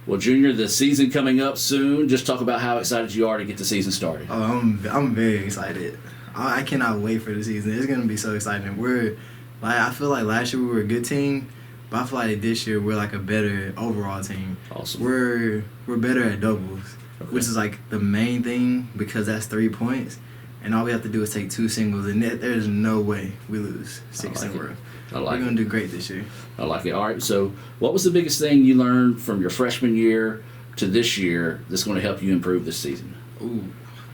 Well, Junior, the season coming up soon. Just talk about how excited you are to get the season started. Oh, I'm very excited. I cannot wait for the season. It's gonna be so exciting. I feel like last year we were a good team, but I feel like this year we're like a better overall team. Awesome. We're better at doubles, which is like the main thing because that's 3 points, and all we have to do is take 2 singles, and there's no way we lose 6 in a row. We're gonna do great this year. I like it. All right. So, what was the biggest thing you learned from your freshman year to this year that's going to help you improve this season? Ooh,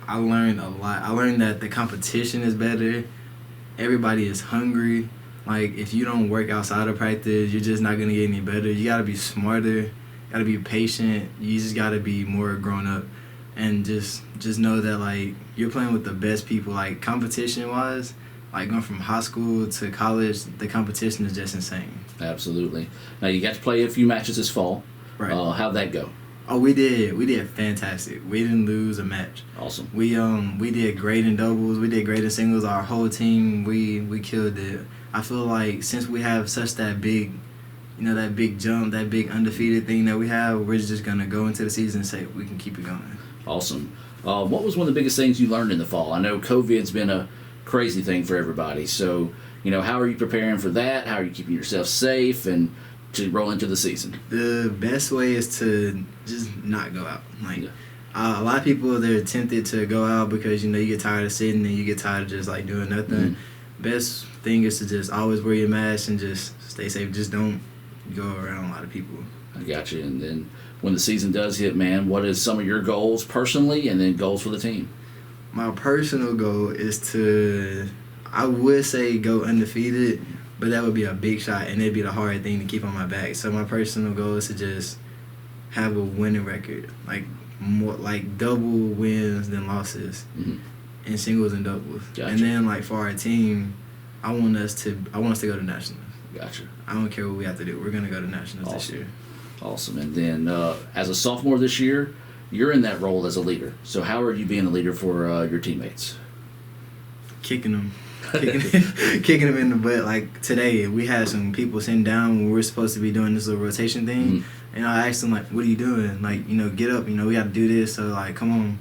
I learned a lot. I learned that the competition is better. Everybody is hungry. Like, if you don't work outside of practice, you're just not going to get any better. You got to be smarter. Got to be patient. You just got to be more grown up. And just know that, like, you're playing with the best people. Like, competition-wise, like, going from high school to college, the competition is just insane. Absolutely. Now, you got to play a few matches this fall. Right. How'd that go? Oh, we did fantastic. We didn't lose a match. Awesome. We did great in doubles. We did great in singles. Our whole team, we killed it. I feel like since we have such that big jump, that big undefeated thing that we have, we're just gonna go into the season and say we can keep it going. Awesome. What was one of the biggest things you learned in the fall? I know COVID's been a crazy thing for everybody. So, how are you preparing for that? How are you keeping yourself safe and to roll into the season? The best way is to just not go out. A lot of people, they're tempted to go out because you get tired of sitting and you get tired of just like doing nothing. Mm-hmm. Best thing is to just always wear your mask and just stay safe. Just don't go around a lot of people. I got you. And then when the season does hit, man, what is some of your goals personally and then goals for the team? My personal goal is to, I would say go undefeated, but that would be a big shot, and it'd be the hard thing to keep on my back. So my personal goal is to just have a winning record, like double wins than losses, in singles and doubles. Gotcha. And then for our team, I want us to go to nationals. Gotcha. I don't care what we have to do. We're gonna go to nationals Awesome. this year. Awesome. And then as a sophomore this year, you're in that role as a leader. So how are you being a leader for your teammates? Kicking them in the butt. Like today, we had some people sitting down when we were supposed to be doing this little rotation thing, and I asked them what are you doing? Get up. We got to do this. So come on,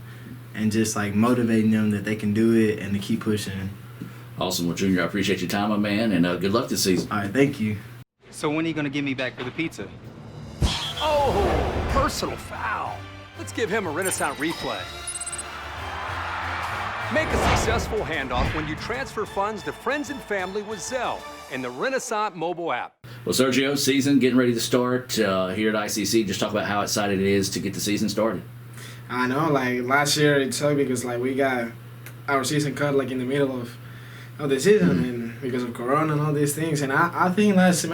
and just motivating them that they can do it and to keep pushing. Awesome. Well, Junior, I appreciate your time, my man, and good luck this season. All right, thank you. So when are you gonna get me back for the pizza? Oh, personal foul. Let's give him a Renaissance replay. Make a successful handoff when you transfer funds to friends and family with Zelle and the Renaissance mobile app. Well, Sergio, season getting ready to start here at ICC. Just talk about how excited it is to get the season started. I know, last year it sucked because we got our season cut in the middle of the season and because of Corona and all these things. And I think last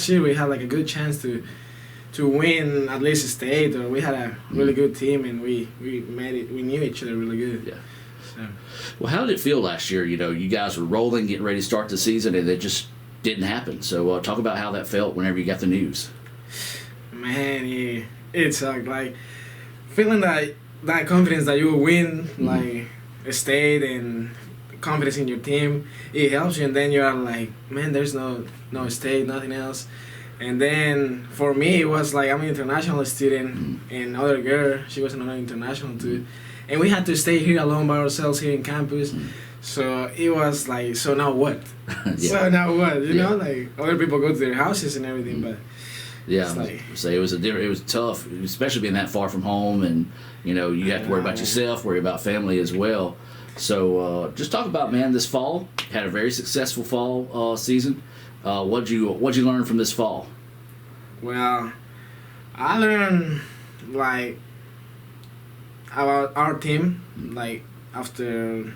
year we had a good chance to win at least a state, or we had a really good team and we made it. We knew each other really good. Yeah. So. Well, how did it feel last year? You guys were rolling, getting ready to start the season, and it just didn't happen. So talk about how that felt whenever you got the news. Man, yeah, it sucked. Feeling that confidence that you will win, a state and confidence in your team, it helps you. And then you're man, there's no state, nothing else. And then for me, it was I'm an international student, and other girl, she was another international too. And we had to stay here alone by ourselves here in campus. So it was so now what? Yeah. So now what? You know, other people go to their houses and everything, but yeah, it was tough, especially being that far from home, and you have to worry about yourself, worry about family as well. So just talk about, man, this fall had a very successful fall season. What'd you learn from this fall? Well, I learned about our team. After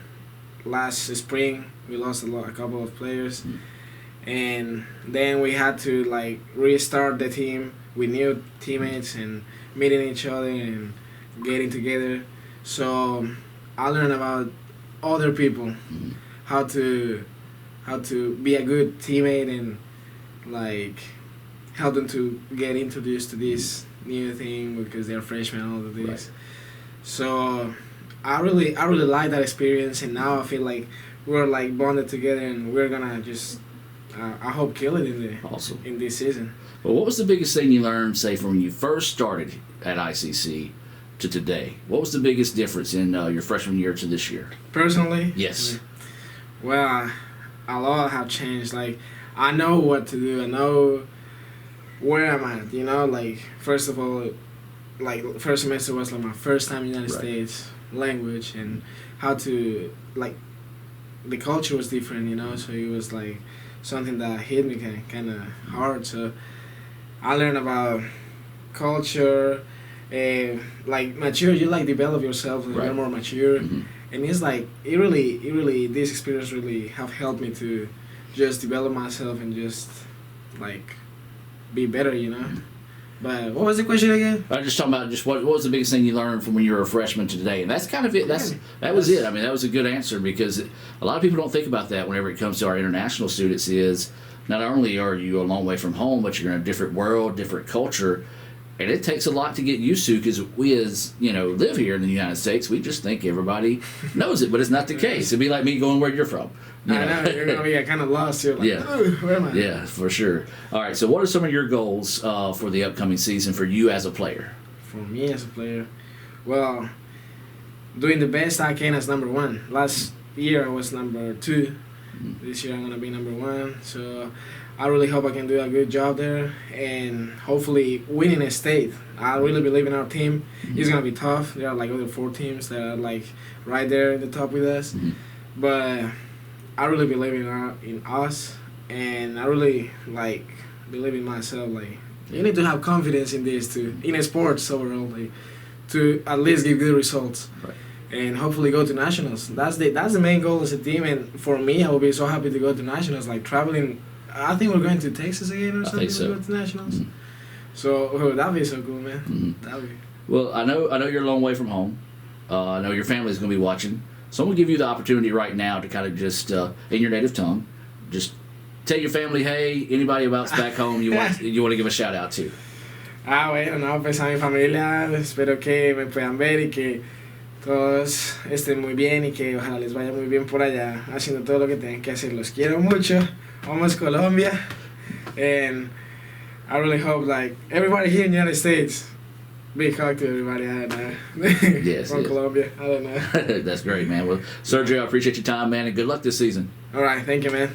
last spring, we lost a couple of players, and then we had to restart the team with new teammates and meeting each other and getting together. So I learned about other people, how to be a good teammate and help them to get introduced to this new thing because they're freshmen and all of this. Right. So I really like that experience, and now I feel we're bonded together and we're gonna just I hope kill it Awesome. in this season. Well, what was the biggest thing you learned, say, from when you first started at ICC to today? What was the biggest difference in your freshman year to this year? Personally? Yes. Well, a lot have changed. Like, I know what to do. I know where I'm at, you know? Like, first of all, like, first semester was, like, my first time in the United Right. States, language, and how to, like, the culture was different, you know? So it was, like, something that hit me kind of hard. So I learned about culture, like, mature. You, like, develop yourself, like, Right. you're more mature. Mm-hmm. And it's like it really this experience really have helped me to just develop myself and just like be better, you know. But what was the question again? I'm just talking about just what was the biggest thing you learned from when you were a freshman to today, and that's kind of it. That was it. I mean, that was a good answer because a lot of people don't think about that whenever it comes to our international students. Is not only are you a long way from home, but you're in a different world, different culture. And it takes a lot to get used to because we, as you know, live here in the United States. We just think everybody knows it, but it's not the case. It'd be like me going where you're from. You I know you're gonna be kind of lost here. Like, Yeah. where am I? Yeah, for sure. All right. So, what are some of your goals for the upcoming season for you as a player? For me as a player, well, doing the best I can as number one. Last year I was number 2. This year I'm gonna be number 1. So I really hope I can do a good job there and hopefully winning a state. I really believe in our team. It's gonna be tough. There are like other 4 teams that are like right there at the top with us, but I really believe in us, and I really like believe in myself. Like you need to have confidence in this too, in sports overall, like, to at least give good results. Right. And hopefully go to nationals. That's the main goal as a team. And for me, I will be so happy to go to nationals. Like traveling, I think we're going to Texas again or something. think so. To go to nationals. So that'd be so cool, man. That'd be. Well, I know you're a long way from home. I know your family's going to be watching. So I'm going to give you the opportunity right now to kind of just, in your native tongue, just tell your family, hey, anybody else back home you want to give a shout out to. Bueno, no, pues a mi familia, espero que me puedan ver y que todos estén muy bien y que ojalá les vaya muy bien por allá haciendo todo lo que tienen que hacer. Los quiero mucho. Vamos Colombia. And I really hope like everybody here in the United States, big hug to everybody. I don't know. Yes, From yes. Colombia. I don't know. That's great, man. Well, Sergio, I appreciate your time, man, and good luck this season. All right, thank you, man.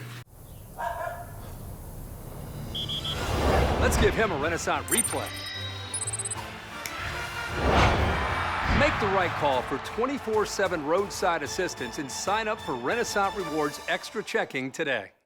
Let's give him a Renaissance replay. Make the right call for 24/7 roadside assistance and sign up for Renaissance Rewards Extra Checking today.